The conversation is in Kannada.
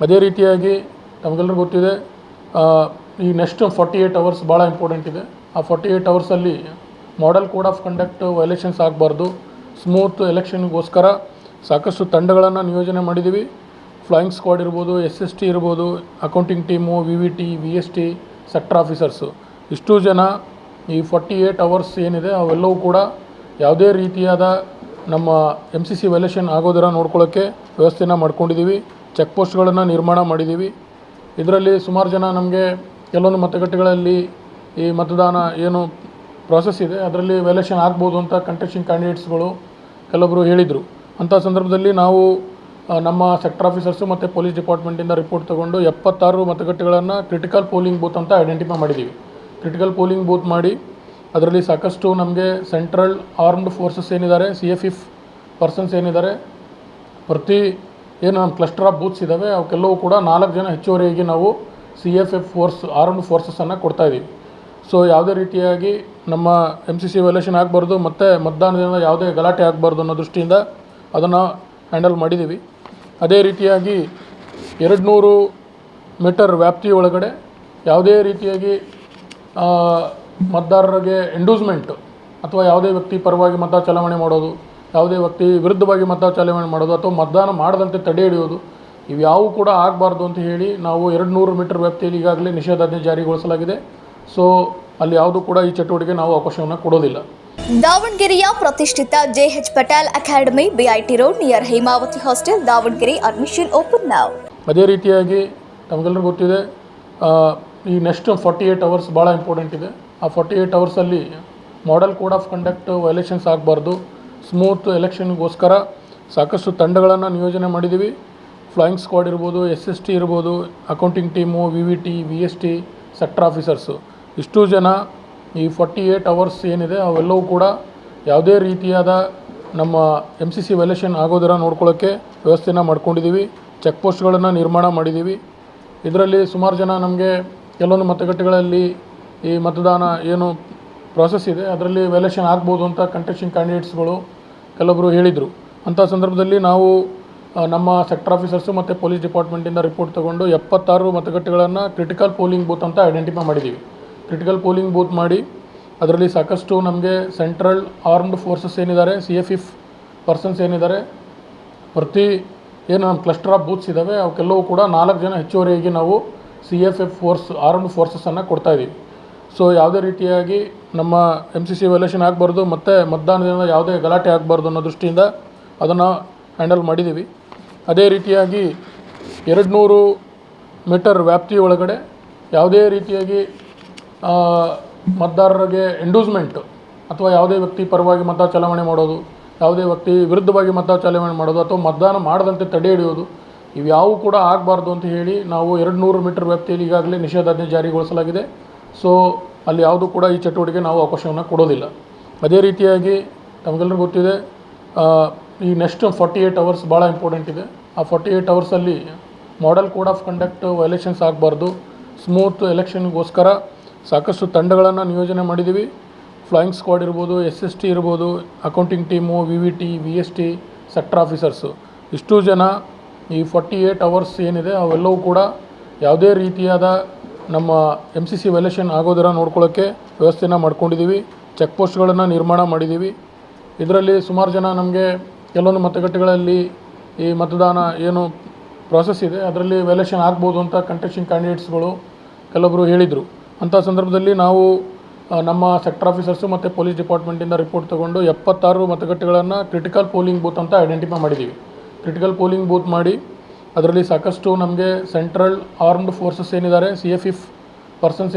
ಅದೇ ರೀತಿಯಾಗಿ ನಮಗೆಲ್ಲರಿಗೂ ಗೊತ್ತಿದೆ ಈ ನೆಕ್ಸ್ಟ್ 48 ಅವರ್ಸ್ ಭಾಳ ಇಂಪಾರ್ಟೆಂಟ್ ಇದೆ. ಆ 48 ಅವರ್ಸಲ್ಲಿ model code of conduct violations ಆಗಬಾರ್ದು. ಸ್ಮೂತ್ ಎಲೆಕ್ಷನ್ಗೋಸ್ಕರ ಸಾಕಷ್ಟು ತಂಡಗಳನ್ನು ನಿಯೋಜನೆ ಮಾಡಿದ್ದೀವಿ. ಫ್ಲೈಯಿಂಗ್ ಸ್ಕ್ವಾಡ್ ಇರ್ಬೋದು, SST ಇರ್ಬೋದು, accounting team, VVT, VST, sector officers, ಇಷ್ಟು ಜನ ಈ 48 ಅವರ್ಸ್ ಏನಿದೆ ಅವೆಲ್ಲವೂ ಕೂಡ ಯಾವುದೇ ರೀತಿಯಾದ ನಮ್ಮ MCC ವೈಲೇಷನ್ ಆಗೋದರ ನೋಡ್ಕೊಳ್ಳೋಕ್ಕೆ ವ್ಯವಸ್ಥೆನ ಮಾಡ್ಕೊಂಡಿದ್ದೀವಿ. ಚೆಕ್ ಪೋಸ್ಟ್ಗಳನ್ನು ನಿರ್ಮಾಣ ಮಾಡಿದ್ದೀವಿ. ಇದರಲ್ಲಿ ಸುಮಾರು ಜನ ನಮಗೆ ಕೆಲವೊಂದು ಮತಗಟ್ಟೆಗಳಲ್ಲಿ ಈ ಮತದಾನ ಏನು ಪ್ರಾಸೆಸ್ ಇದೆ ಅದರಲ್ಲಿ ವೈಲೇಷನ್ ಆಗ್ಬೋದು ಅಂತ ಕಂಟೆಸ್ಟಿಂಗ್ ಕ್ಯಾಂಡಿಡೇಟ್ಸ್ಗಳು ಕೆಲವೊಬ್ಬರು ಹೇಳಿದರು. ಅಂಥ ಸಂದರ್ಭದಲ್ಲಿ ನಾವು ನಮ್ಮ ಸೆಕ್ಟರ್ ಆಫೀಸರ್ಸು ಮತ್ತು ಪೊಲೀಸ್ ಡಿಪಾರ್ಟ್ಮೆಂಟಿಂದ ರಿಪೋರ್ಟ್ ತೊಗೊಂಡು 76 ಮತಗಟ್ಟೆಗಳನ್ನು ಕ್ರಿಟಿಕಲ್ ಪೋಲಿಂಗ್ ಬೂತ್ ಅಂತ ಐಡೆಂಟಿಫೈ ಮಾಡಿದ್ದೀವಿ. ಕ್ರಿಟಿಕಲ್ ಪೋಲಿಂಗ್ ಬೂತ್ ಮಾಡಿ ಅದರಲ್ಲಿ ಸಾಕಷ್ಟು ನಮಗೆ ಸೆಂಟ್ರಲ್ ಆರ್ಮ್ಡ್ ಫೋರ್ಸಸ್ ಏನಿದ್ದಾರೆ, CFF ಪರ್ಸನ್ಸ್ ಏನಿದ್ದಾರೆ, ಪ್ರತಿ ಏನು ನಮ್ಮ ಕ್ಲಸ್ಟರ್ ಆಫ್ ಬೂತ್ಸ್ ಇದ್ದಾವೆ ಅವಕ್ಕೆಲ್ಲವೂ ಕೂಡ 4 ಜನ ಹೆಚ್ಚುವರಿಯಾಗಿ ನಾವು CFF ಆರ್ಮ್ಡ್ ಫೋರ್ಸಸ್ಸನ್ನು ಕೊಡ್ತಾಯಿದ್ದೀವಿ. ಸೊ ಯಾವುದೇ ರೀತಿಯಾಗಿ ನಮ್ಮ MCC ವೈಲೇಷನ್ ಆಗಬಾರ್ದು ಮತ್ತು ಮತದಾನದಿಂದ ಯಾವುದೇ ಗಲಾಟೆ ಆಗಬಾರ್ದು ಅನ್ನೋ ದೃಷ್ಟಿಯಿಂದ ಅದನ್ನು ಹ್ಯಾಂಡಲ್ ಮಾಡಿದ್ದೀವಿ. ಅದೇ ರೀತಿಯಾಗಿ 200 ಮೀಟರ್ ವ್ಯಾಪ್ತಿ ಒಳಗಡೆ ಯಾವುದೇ ರೀತಿಯಾಗಿ ಮತದಾರರಿಗೆ ಎಂಡೂಸ್ಮೆಂಟು ಅಥವಾ ಯಾವುದೇ ವ್ಯಕ್ತಿ ಪರವಾಗಿ ಮತ ಚಲಾವಣೆ ಮಾಡೋದು, ಯಾವುದೇ ವ್ಯಕ್ತಿ ವಿರುದ್ಧವಾಗಿ ಮತ ಚಲಾವಣೆ ಮಾಡೋದು ಅಥವಾ ಮತದಾನ ಮಾಡದಂತೆ ತಡೆ ಹಿಡಿಯೋದು ಇವ್ಯಾವು ಕೂಡ ಆಗಬಾರ್ದು ಅಂತ ಹೇಳಿ ನಾವು 200 ಮೀಟರ್ ವ್ಯಾಪ್ತಿಯಲ್ಲಿ ಈಗಾಗಲೇ ನಿಷೇಧಾಜ್ಞೆ ಜಾರಿಗೊಳಿಸಲಾಗಿದೆ. ಸೊ ಅಲ್ಲಿ ಯಾವುದು ಕೂಡ ಈ ಚಟುವಟಿಕೆ ನಾವು ಅವಕಾಶವನ್ನು ಕೊಡೋದಿಲ್ಲ. ದಾವಣಗೆರೆಯ ಪ್ರತಿಷ್ಠಿತ JH Patel academy, BIT road near Hemavathi hostel, Davangere. Admission open now. ಅದೇ ರೀತಿಯಾಗಿ ನಮಗೆಲ್ಲರಿಗೂ ಗೊತ್ತಿದೆ ಈ ನೆಕ್ಸ್ಟ್ 48 ಅವರ್ಸ್ ಭಾಳ ಇಂಪಾರ್ಟೆಂಟ್ ಇದೆ. ಆ 48 ಅವರ್ಸಲ್ಲಿ model code of conduct violations ಆಗಬಾರ್ದು. ಸ್ಮೂತ್ ಎಲೆಕ್ಷನ್ಗೋಸ್ಕರ ಸಾಕಷ್ಟು ತಂಡಗಳನ್ನು ನಿಯೋಜನೆ ಮಾಡಿದ್ದೀವಿ. ಫ್ಲೈಯಿಂಗ್ ಸ್ಕ್ವಾಡ್ ಇರ್ಬೋದು, SST ಇರ್ಬೋದು, accounting team, VVT, VST, sector officers, ಇಷ್ಟು ಜನ ಈ 48 ಅವರ್ಸ್ ಏನಿದೆ ಅವೆಲ್ಲವೂ ಕೂಡ ಯಾವುದೇ ರೀತಿಯಾದ ನಮ್ಮ MCC ವೈಲೇಷನ್ ಆಗೋದರ ನೋಡ್ಕೊಳ್ಳೋಕ್ಕೆ ವ್ಯವಸ್ಥೆನ ಮಾಡ್ಕೊಂಡಿದ್ದೀವಿ. ಚೆಕ್ ಪೋಸ್ಟ್ಗಳನ್ನು ನಿರ್ಮಾಣ ಮಾಡಿದ್ದೀವಿ. ಇದರಲ್ಲಿ ಸುಮಾರು ಜನ ನಮಗೆ ಕೆಲವೊಂದು ಮತಗಟ್ಟೆಗಳಲ್ಲಿ ಈ ಮತದಾನ ಏನು ಪ್ರಾಸೆಸ್ ಇದೆ ಅದರಲ್ಲಿ ವೈಲೇಷನ್ ಆಗ್ಬೋದು ಅಂತ ಕಂಟೆಸ್ಟಿಂಗ್ ಕ್ಯಾಂಡಿಡೇಟ್ಸ್ಗಳು ಕೆಲವೊಬ್ಬರು ಹೇಳಿದರು. ಅಂಥ ಸಂದರ್ಭದಲ್ಲಿ ನಾವು ನಮ್ಮ ಸೆಕ್ಟರ್ ಆಫೀಸರ್ಸು ಮತ್ತು ಪೊಲೀಸ್ ಡಿಪಾರ್ಟ್ಮೆಂಟಿಂದ ರಿಪೋರ್ಟ್ ತೊಗೊಂಡು 76 ಮತಗಟ್ಟೆಗಳನ್ನು ಕ್ರಿಟಿಕಲ್ ಪೋಲಿಂಗ್ ಬೂತ್ ಅಂತ ಐಡೆಂಟಿಫೈ ಮಾಡಿದ್ದೀವಿ. ಕ್ರಿಟಿಕಲ್ ಪೋಲಿಂಗ್ ಬೂತ್ ಮಾಡಿ ಅದರಲ್ಲಿ ಸಾಕಷ್ಟು ನಮಗೆ ಸೆಂಟ್ರಲ್ ಆರ್ಮ್ಡ್ ಫೋರ್ಸಸ್ ಏನಿದ್ದಾರೆ, CFF ಪರ್ಸನ್ಸ್ ಏನಿದ್ದಾರೆ, ಪ್ರತಿ ಏನು ನಮ್ಮ ಕ್ಲಸ್ಟರ್ ಆಫ್ ಬೂತ್ಸ್ ಇದ್ದಾವೆ ಅವಕ್ಕೆಲ್ಲವೂ ಕೂಡ 4 ಜನ ಹೆಚ್ಚುವರಿಯಾಗಿ ನಾವು CFF ಆರ್ಮ್ಡ್ ಫೋರ್ಸಸ್ಸನ್ನು ಕೊಡ್ತಾಯಿದ್ದೀವಿ. ಸೊ ಯಾವುದೇ ರೀತಿಯಾಗಿ ನಮ್ಮ MCC ವೈಲೇಷನ್ ಆಗಬಾರ್ದು ಮತ್ತು ಮತದಾನದಿಂದ ಯಾವುದೇ ಗಲಾಟೆ ಆಗಬಾರ್ದು ಅನ್ನೋ ದೃಷ್ಟಿಯಿಂದ ಅದನ್ನು ಹ್ಯಾಂಡಲ್ ಮಾಡಿದ್ದೀವಿ. ಅದೇ ರೀತಿಯಾಗಿ 200 ಮೀಟರ್ ವ್ಯಾಪ್ತಿ ಒಳಗಡೆ ಯಾವುದೇ ರೀತಿಯಾಗಿ ಮತದಾರರಿಗೆ ಎಂಡೂಸ್ಮೆಂಟು ಅಥವಾ ಯಾವುದೇ ವ್ಯಕ್ತಿ ಪರವಾಗಿ ಮತ ಚಲಾವಣೆ ಮಾಡೋದು, ಯಾವುದೇ ವ್ಯಕ್ತಿ ವಿರುದ್ಧವಾಗಿ ಮತ ಚಲಾವಣೆ ಮಾಡೋದು ಅಥವಾ ಮತದಾನ ಮಾಡದಂತೆ ತಡೆ ಹಿಡಿಯೋದು ಇವ್ಯಾವು ಕೂಡ ಆಗಬಾರ್ದು ಅಂತ ಹೇಳಿ ನಾವು 200 ಮೀಟರ್ ವ್ಯಾಪ್ತಿಯಲ್ಲಿ ಈಗಾಗಲೇ ನಿಷೇಧಾಜ್ಞೆ ಜಾರಿಗೊಳಿಸಲಾಗಿದೆ. ಸೊ ಅಲ್ಲಿ ಯಾವುದು ಕೂಡ ಈ ಚಟುವಟಿಕೆ ನಾವು ಅವಕಾಶವನ್ನು ಕೊಡೋದಿಲ್ಲ. ಅದೇ ರೀತಿಯಾಗಿ ನಮಗೆಲ್ಲರಿಗೂ ಗೊತ್ತಿದೆ ಈ ನೆಕ್ಸ್ಟ್ 48 ಅವರ್ಸ್ ಭಾಳ ಇಂಪಾರ್ಟೆಂಟ್ ಇದೆ. ಆ 48 ಅವರ್ಸಲ್ಲಿ model code of conduct violations ಆಗಬಾರ್ದು. ಸ್ಮೂತ್ ಎಲೆಕ್ಷನ್ಗೋಸ್ಕರ ಸಾಕಷ್ಟು ತಂಡಗಳನ್ನು ನಿಯೋಜನೆ ಮಾಡಿದ್ದೀವಿ. ಫ್ಲೈಯಿಂಗ್ ಸ್ಕ್ವಾಡ್ ಇರ್ಬೋದು, SST ಇರ್ಬೋದು, accounting team, VVT, VST, sector officers, ಇಷ್ಟು ಜನ ಈ 48 ಅವರ್ಸ್ ಏನಿದೆ ಅವೆಲ್ಲವೂ ಕೂಡ ಯಾವುದೇ ರೀತಿಯಾದ ನಮ್ಮ MCC ವೈಲೇಷನ್ ಆಗೋದರ ನೋಡ್ಕೊಳ್ಳೋಕ್ಕೆ ವ್ಯವಸ್ಥೆನ ಮಾಡ್ಕೊಂಡಿದ್ದೀವಿ. ಚೆಕ್ ಪೋಸ್ಟ್ಗಳನ್ನು ನಿರ್ಮಾಣ ಮಾಡಿದ್ದೀವಿ. ಇದರಲ್ಲಿ ಸುಮಾರು ಜನ ನಮಗೆ ಕೆಲವೊಂದು ಮತಗಟ್ಟೆಗಳಲ್ಲಿ ಈ ಮತದಾನ ಏನು ಪ್ರಾಸೆಸ್ ಇದೆ ಅದರಲ್ಲಿ ವೈಲೇಷನ್ ಆಗ್ಬೋದು ಅಂತ ಕಂಟೆಸ್ಟಿಂಗ್ ಕ್ಯಾಂಡಿಡೇಟ್ಸ್ಗಳು ಕೆಲವೊಬ್ಬರು ಹೇಳಿದರು. ಅಂಥ ಸಂದರ್ಭದಲ್ಲಿ ನಾವು ನಮ್ಮ ಸೆಕ್ಟರ್ ಆಫೀಸರ್ಸು ಮತ್ತು ಪೊಲೀಸ್ ಡಿಪಾರ್ಟ್ಮೆಂಟಿಂದ ರಿಪೋರ್ಟ್ ತೊಗೊಂಡು 76 ಮತಗಟ್ಟೆಗಳನ್ನು ಕ್ರಿಟಿಕಲ್ ಪೋಲಿಂಗ್ ಬೂತ್ ಅಂತ ಐಡೆಂಟಿಫೈ ಮಾಡಿದ್ದೀವಿ. ಕ್ರಿಟಿಕಲ್ ಪೋಲಿಂಗ್ ಬೂತ್ ಮಾಡಿ ಅದರಲ್ಲಿ ಸಾಕಷ್ಟು ನಮಗೆ ಸೆಂಟ್ರಲ್ ಆರ್ಮ್ಡ್ ಫೋರ್ಸಸ್ ಏನಿದ್ದಾರೆ, CFF ಪರ್ಸನ್ಸ್